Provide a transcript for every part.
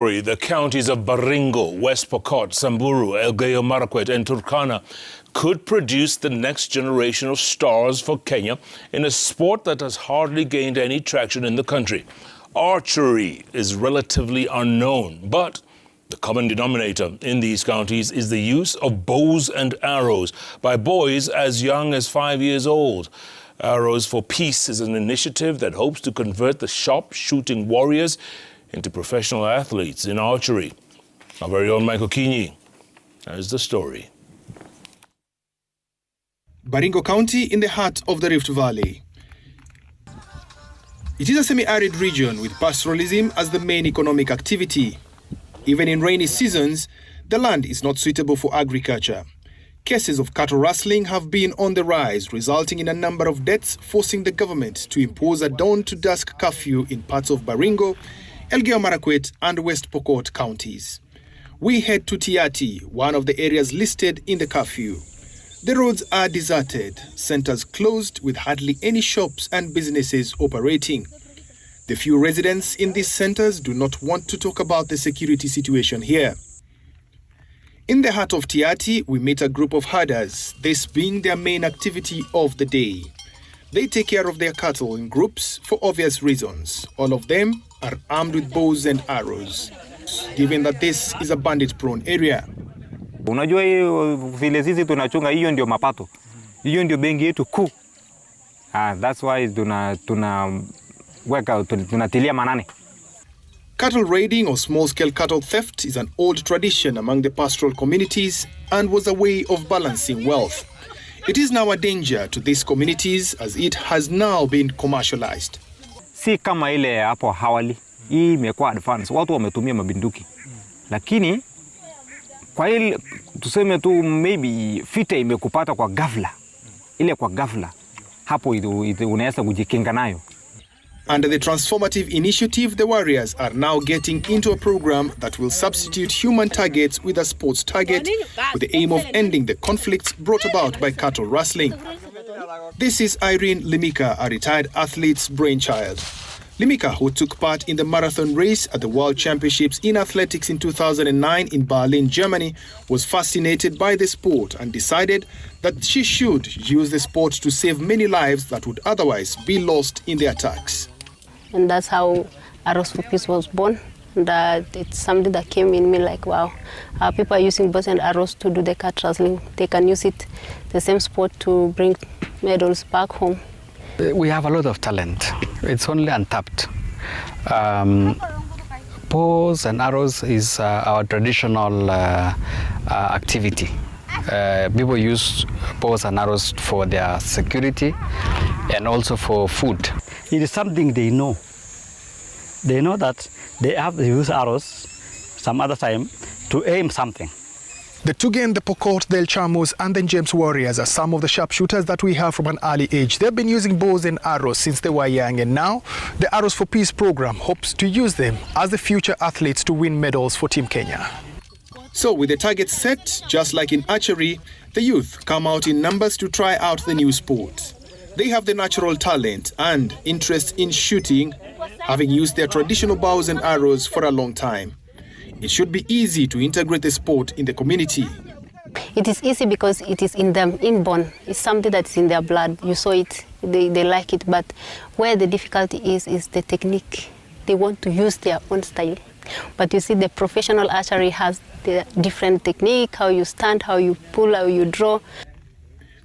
The counties of Baringo, West Pokot, Samburu, Elgeyo Marakwet and Turkana could produce the next generation of stars for Kenya in a sport that has hardly gained any traction in the country. Archery is relatively unknown, but the common denominator in these counties is the use of bows and arrows by boys as young as 5 years old. Arrows for Peace is an initiative that hopes to convert the sharp-shooting warriors into professional athletes in archery. Our very own Michael Kinyi has the story. Baringo County in the heart of the Rift Valley. It is a semi-arid region with pastoralism as the main economic activity. Even in rainy seasons, the land is not suitable for agriculture. Cases of cattle rustling have been on the rise, resulting in a number of deaths, forcing the government to impose a dawn-to-dusk curfew in parts of Baringo, Elgeyo Marakwet and West Pokot counties. We head to Tiati, one of the areas listed in the curfew. The roads are deserted, centers closed with hardly any shops and businesses operating. The few residents in these centers do not want to talk about the security situation here. In the heart of Tiati, we meet a group of herders, this being their main activity of the day. They take care of their cattle in groups for obvious reasons. All of them are armed with bows and arrows, given that this is a bandit-prone area. Unajua hiyo vile sisi tunachunga, hiyo ndio mapato. Hiyo ndio benki yetu kuu. That's why tunatilia manane. Cattle raiding or small-scale cattle theft is an old tradition among the pastoral communities and was a way of balancing wealth. It is now a danger to these communities as it has now been commercialized. Si kama ile hapo hawali, hii imekuwa advance, watu wametumia mabinduki. Lakini kwa ile tuseme tu maybe fita imekupata kwa ghafla. Ile kwa ghafla hapo unaweza kujikinga nayo. Under the transformative initiative, the warriors are now getting into a program that will substitute human targets with a sports target with the aim of ending the conflicts brought about by cattle rustling. This is Irene Limika, a retired athlete's brainchild. Limika, who took part in the marathon race at the World Championships in Athletics in 2009 in Berlin, Germany, was fascinated by the sport and decided that she should use the sport to save many lives that would otherwise be lost in the attacks. And that's how Arrows for Peace was born. That it's something that came in me like, wow, people are using bows and arrows to do the cat rustling. They can use it, the same sport, to bring medals back home. We have a lot of talent. It's only untapped. Bows and arrows is our traditional activity. People use bows and arrows for their security and also for food. It is something they know. They know that they have to use arrows some other time to aim something. The Tugen, the Pokot, the El Chamos and the James Warriors are some of the sharpshooters that we have from an early age. They've been using bows and arrows since they were young, and now the Arrows for Peace program hopes to use them as the future athletes to win medals for Team Kenya. So with the targets set, just like in archery, the youth come out in numbers to try out the new sport. They have the natural talent and interest in shooting, having used their traditional bows and arrows for a long time. It should be easy to integrate the sport in the community. It is easy because it is in them, inborn. It's something that's in their blood. You saw it, they like it. But where the difficulty is the technique. They want to use their own style. But you see, the professional archery has the different technique, how you stand, how you pull, how you draw.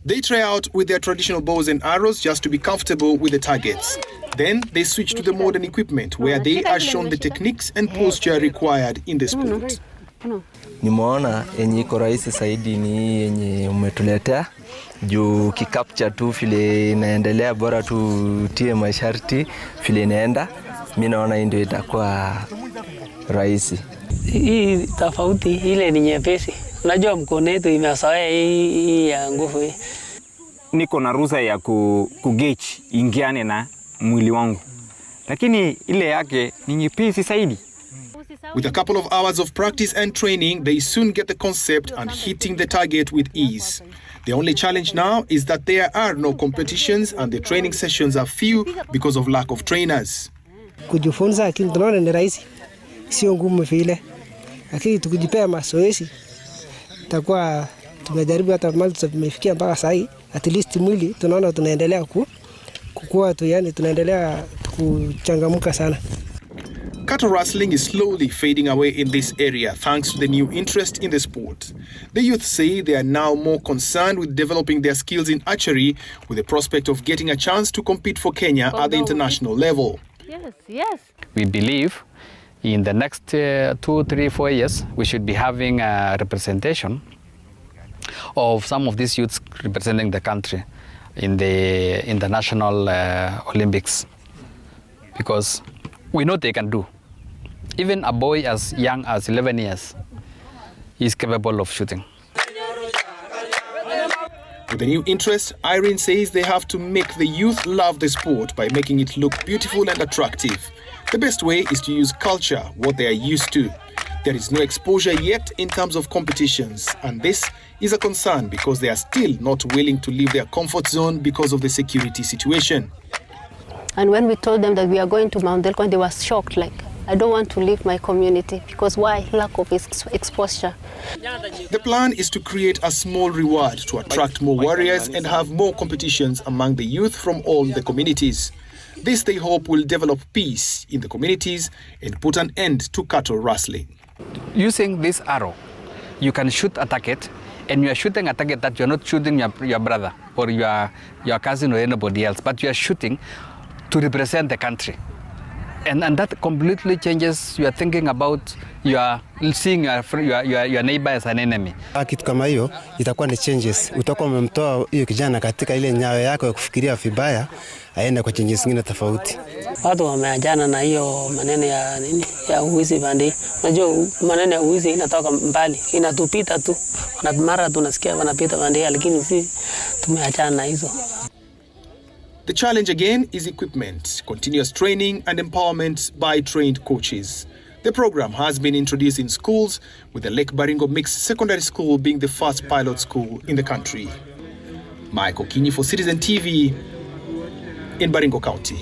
They try out with their traditional bows and arrows just to be comfortable with the targets. Then they switch to the modern equipment where they are shown the techniques and posture required in the sport. Nimeona yenye iko rahisi zaidi ni yenye umetuletea juu kicapture tu vile inaendelea, bora tu tie masharti vile inaenda. Mimi naona ndio itakuwa rahisi. Hii tofauti ile ni nyepesi. Unajua mkono wetu imezoea hii ya nguvu hii. Niko na ruhusa ya kugauge ingiane na mwili wangu. Lakini ile yake ni nyepesi zaidi. With a couple of hours of practice and training, they soon get the concept and hitting the target with ease. The only challenge now is that there are no competitions and the training sessions are few because of lack of trainers. Kujifunza kitu tunaona ni rahisi. sio ngumu vile, lakini tukijipea mazoezi takuwa tumejaribu hata mali tumefikia mpaka sasa hii, at least mwili tunaona tunaendelea kukua tu, yani tunaendelea kuchangamka sana. Cattle rustling is slowly fading away in this area thanks to the new interest in the sport. The youth say they are now more concerned with developing their skills in archery with the prospect of getting a chance to compete for Kenya at the international level. Yes. We believe in the next 2, 3, 4 years, we should be having a representation of some of these youths representing the country in the international Olympics, because we know they can do. Even a boy as young as 11 years is capable of shooting. With the new interest, Irene says they have to make the youth love the sport by making it look beautiful and attractive. The best way is to use culture, what they are used to. There is no exposure yet in terms of competitions, and this is a concern because they are still not willing to leave their comfort zone because of the security situation. And when we told them that we are going to Mount Elgon, they were shocked, like, I don't want to leave my community because why? Lack of exposure. The plan is to create a small reward to attract more warriors and have more competitions among the youth from all the communities. This, they hope, will develop peace in the communities and put an end to cattle rustling. Using this arrow, you can shoot a target, and you are shooting a target that you're not shooting your brother or your cousin or anybody else, but you are shooting to represent the country. And that completely changes your thinking about seeing your neighbor as an enemy. Kitu kama hiyo itakuwa ni changes. Utakuwa umemtoa hiyo kijana katika ile nyayo yako ya kufikiria vibaya, aende kwa changes zingine tofauti. Watu wameachana na hiyo maneno ya nini, ya uwizi bandi. Unajua maneno ya uwizi inatoka mbali, inatupita tu. Mara tunasikia wanapita bandi, lakini sisi tumeachana na hizo. The challenge again is equipment, continuous training and empowerment by trained coaches. The program has been introduced in schools, with the Lake Baringo Mixed Secondary School being the first pilot school in the country. Michael Kinyi for Citizen TV in Baringo County.